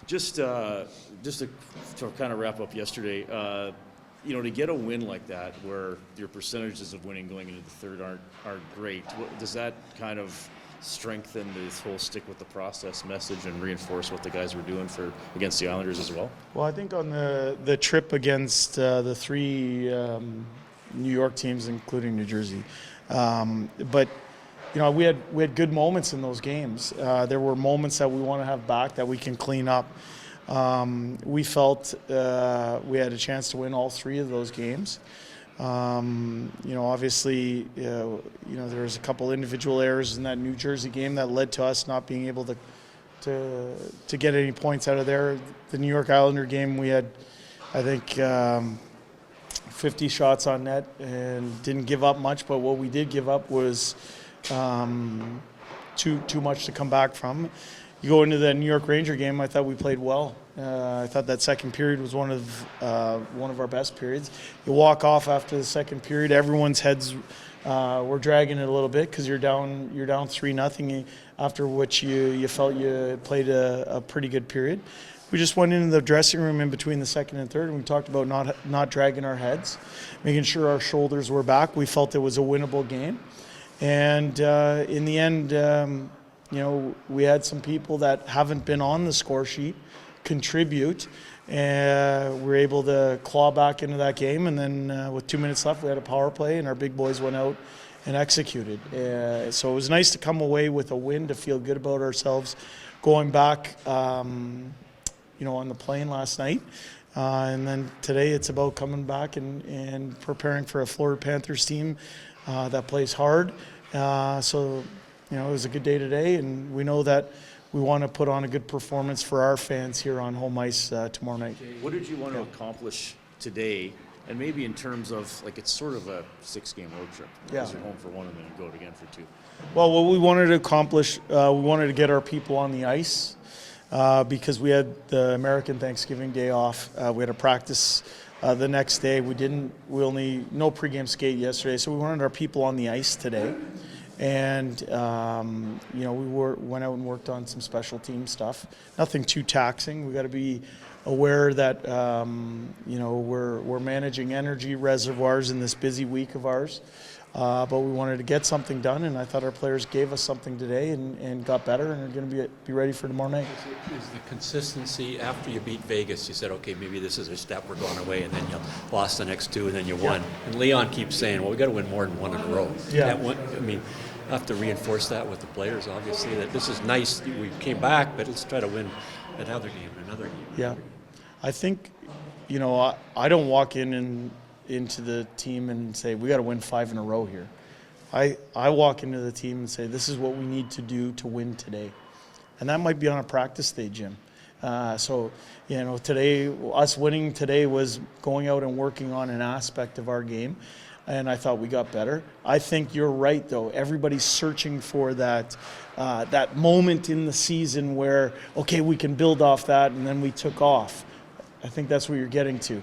Just to kind of wrap up yesterday, to get a win like that, where your percentages of winning going into the third aren't great, does that kind of strengthen this whole stick with the process message and reinforce what the guys were doing against the Islanders as well? Well, I think on the trip against the three New York teams, including New Jersey, but we had good moments in those games. There were moments that we want to have back that we can clean up. We felt we had a chance to win all three of those games. Obviously, there was a couple individual errors in that New Jersey game that led to us not being able to get any points out of there. The New York Islander game, we had, I think, 50 shots on net and didn't give up much, but what we did give up was too much to come back from. You go into the New York Ranger game, I thought we played well. I thought that second period was one of our best periods. You walk off after the second period, everyone's heads were dragging it a little bit because you're down 3-0, after which you felt you played a pretty good period. We just went into the dressing room in between the second and third, and we talked about not dragging our heads, making sure our shoulders were back. We felt it was a winnable game. And in the end, we had some people that haven't been on the score sheet contribute, and we were able to claw back into that game. And then with 2 minutes left, we had a power play, and our big boys went out and executed. So it was nice to come away with a win, to feel good about ourselves going back, on the plane last night. And then today it's about coming back and preparing for a Florida Panthers team that plays hard. So it was a good day today, and we know that we want to put on a good performance for our fans here on home ice tomorrow night. What did you want to accomplish today? And maybe in terms of, it's sort of a 6-game road trip. Because you're home for one and then you go again for 2. Well, what we wanted to accomplish, we wanted to get our people on the ice because we had the American Thanksgiving Day off. We had a practice the next day. We no pregame skate yesterday, so we wanted our people on the ice today. And, we went out and worked on some special team stuff. Nothing too taxing. We got to be aware that, we're managing energy reservoirs in this busy week of ours. But we wanted to get something done, and I thought our players gave us something today and got better and are going to be ready for tomorrow night. Is the consistency after you beat Vegas, you said, okay, maybe this is a step, we're going away, and then you lost the next 2 and then you won. And Leon keeps saying, well, we got to win more than 1 in a row. Yeah. I have to reinforce that with the players, obviously, that this is nice. We came back, but let's try to win another game. Yeah. I think, I don't walk into the team and say, we got to win 5 in a row here. I walk into the team and say, this is what we need to do to win today. And that might be on a practice day, Jim. Today, us winning today was going out and working on an aspect of our game. And I thought we got better. I think you're right, though. Everybody's searching for that moment in the season where, okay, we can build off that, and then we took off. I think that's what you're getting to.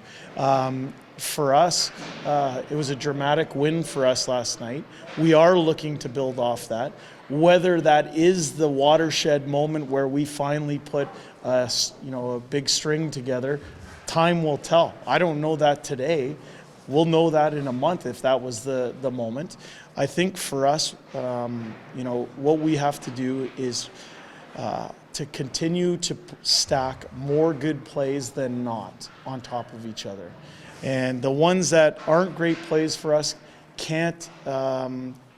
For us, it was a dramatic win for us last night. We are looking to build off that. Whether that is the watershed moment where we finally put a big string together, time will tell. I don't know that today. We'll know that in a month if that was the moment. I think for us, what we have to do is to continue to stack more good plays than not on top of each other. And the ones that aren't great plays for us can't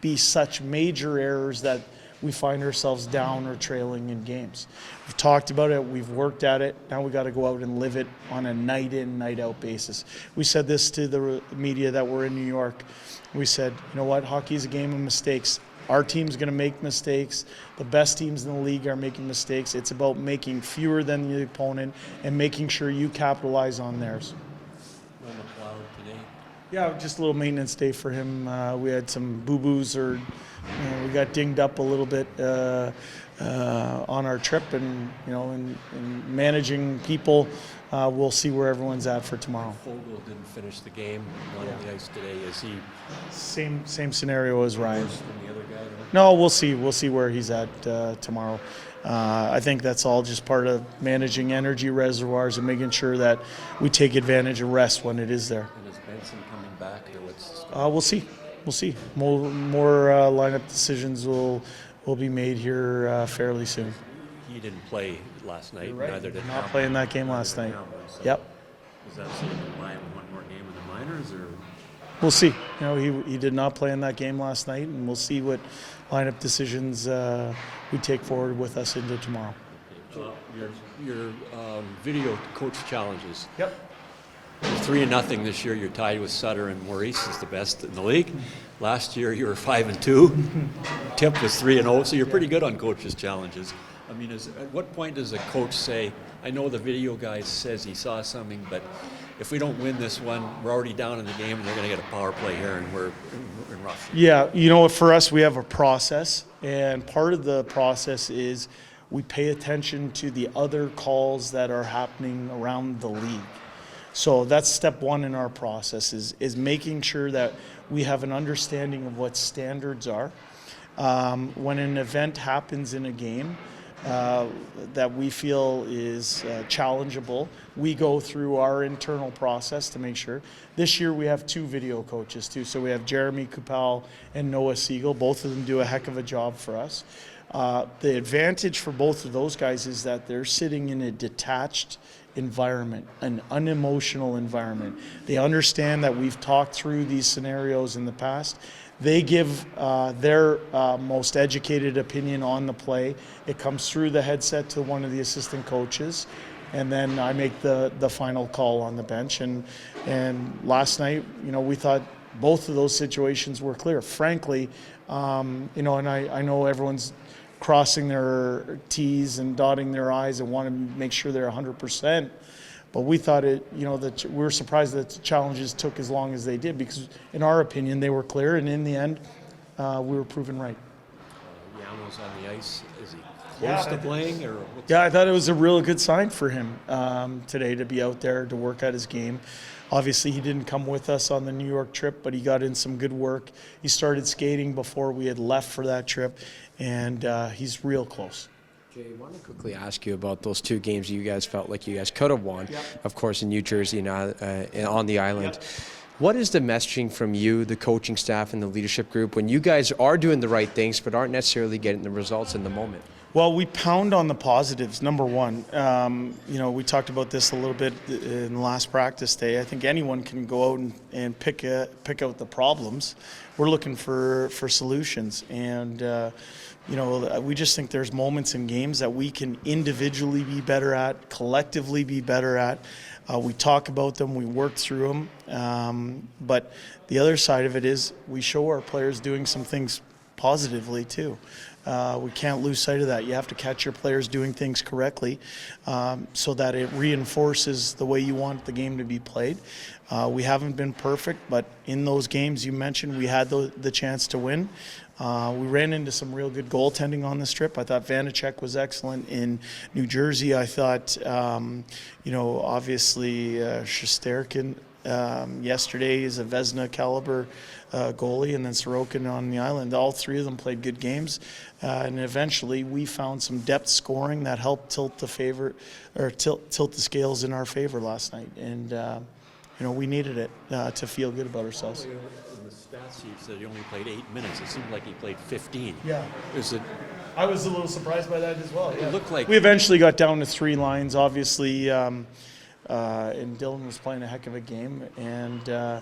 be such major errors that we find ourselves down or trailing in games. We've talked about it, we've worked at it, now we got to go out and live it on a night in, night out basis. We said this to the media that were in New York. We said, you know what, hockey is a game of mistakes. Our team's going to make mistakes. The best teams in the league are making mistakes. It's about making fewer than the opponent and making sure you capitalize on theirs. Yeah, just a little maintenance day for him. We had some boo-boos, or we got dinged up a little bit on our trip, and in managing people, we'll see where everyone's at for tomorrow. Fogle didn't finish the game on the ice today. Is he same scenario as Ryan? Worse than the other guy? No, we'll see. We'll see where he's at tomorrow. I think that's all just part of managing energy reservoirs and making sure that we take advantage of rest when it is there. And is Benson coming back, or what's? We'll see. We'll see. More lineup decisions will be made here fairly soon. He didn't play last night. Right. Neither did Not playing that game last night. Yep. Is that so you can buy him one more game in the minors, or? We'll see. He did not play in that game last night, and we'll see what lineup decisions we take forward with us into tomorrow. Your video coach challenges. Yep. You're 3-0 this year. You're tied with Sutter, and Maurice is the best in the league. Last year you were 5-2. Tip was 3-0, so you're pretty good on coaches' challenges. I mean, at what point does a coach say, I know the video guy says he saw something, but if we don't win this one, we're already down in the game, and they're going to get a power play here, and we're in rough. Yeah, for us, we have a process, and part of the process is we pay attention to the other calls that are happening around the league. So that's step one in our process is making sure that we have an understanding of what standards are. When an event happens in a game that we feel is challengeable, we go through our internal process to make sure. This year we have 2 video coaches too. So we have Jeremy Kupal and Noah Siegel. Both of them do a heck of a job for us. The advantage for both of those guys is that they're sitting in a detached environment, an unemotional environment. They understand that we've talked through these scenarios in the past. They give their most educated opinion on the play. It comes through the headset to one of the assistant coaches, and then I make the final call on the bench. And last night, we thought both of those situations were clear. Frankly, and I know everyone's crossing their T's and dotting their I's and want to make sure they're 100%. But we thought that we were surprised that the challenges took as long as they did, because in our opinion they were clear, and in the end we were proven right. Yano's on the ice. Is he close to playing, or? Yeah, I thought it was a real good sign for him today to be out there to work at his game. Obviously, he didn't come with us on the New York trip, but he got in some good work. He started skating before we had left for that trip, and he's real close. Jay, I want to quickly ask you about those 2 games you guys felt like you guys could have won, of course, in New Jersey and on the island. What is the messaging from you, the coaching staff, and the leadership group when you guys are doing the right things but aren't necessarily getting the results in the moment? Well, we pound on the positives, number one. We talked about this a little bit in the last practice day. I think anyone can go out and pick out the problems. We're looking for solutions. And, we just think there's moments in games that we can individually be better at, collectively be better at. We talk about them, we work through them. But the other side of it is we show our players doing some things positively too. We can't lose sight of that. You have to catch your players doing things correctly so that it reinforces the way you want the game to be played. We haven't been perfect, but in those games you mentioned, we had the chance to win. We ran into some real good goaltending on this trip. I thought Vanacek was excellent in New Jersey. I thought, obviously Shesterkin yesterday is a Vezina caliber goalie, and then Sorokin on the island. All 3 of them played good games, and eventually we found some depth scoring that helped tilt the scales in our favor last night. And we needed it to feel good about ourselves. In the stats, you said he only played 8 minutes. It seemed like he played 15. Yeah. Is it? I was a little surprised by that as well. It looked like we eventually got down to 3 lines, obviously, and Dylan was playing a heck of a game. And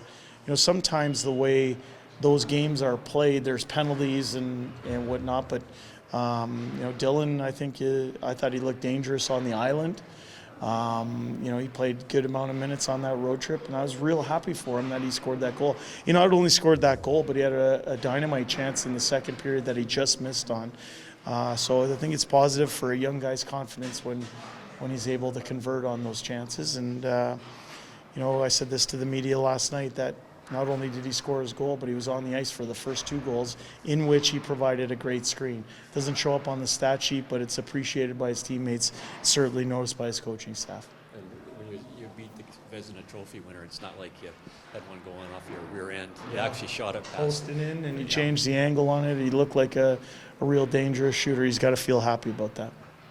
sometimes the way those games are played, there's penalties and whatnot. But Dylan, I thought he looked dangerous on the island. He played a good amount of minutes on that road trip, and I was real happy for him that he scored that goal. He not only scored that goal, but he had a dynamite chance in the second period that he just missed on. So I think it's positive for a young guy's confidence when he's able to convert on those chances. And, I said this to the media last night, that not only did he score his goal, but he was on the ice for the first 2 goals, in which he provided a great screen. Doesn't show up on the stat sheet, but it's appreciated by his teammates, certainly noticed by his coaching staff. And when you beat the Vezina Trophy winner, it's not like you had one going off your rear end. You actually shot it past. Posted in, and he changed the angle on it. He looked like a real dangerous shooter. He's got to feel happy about that.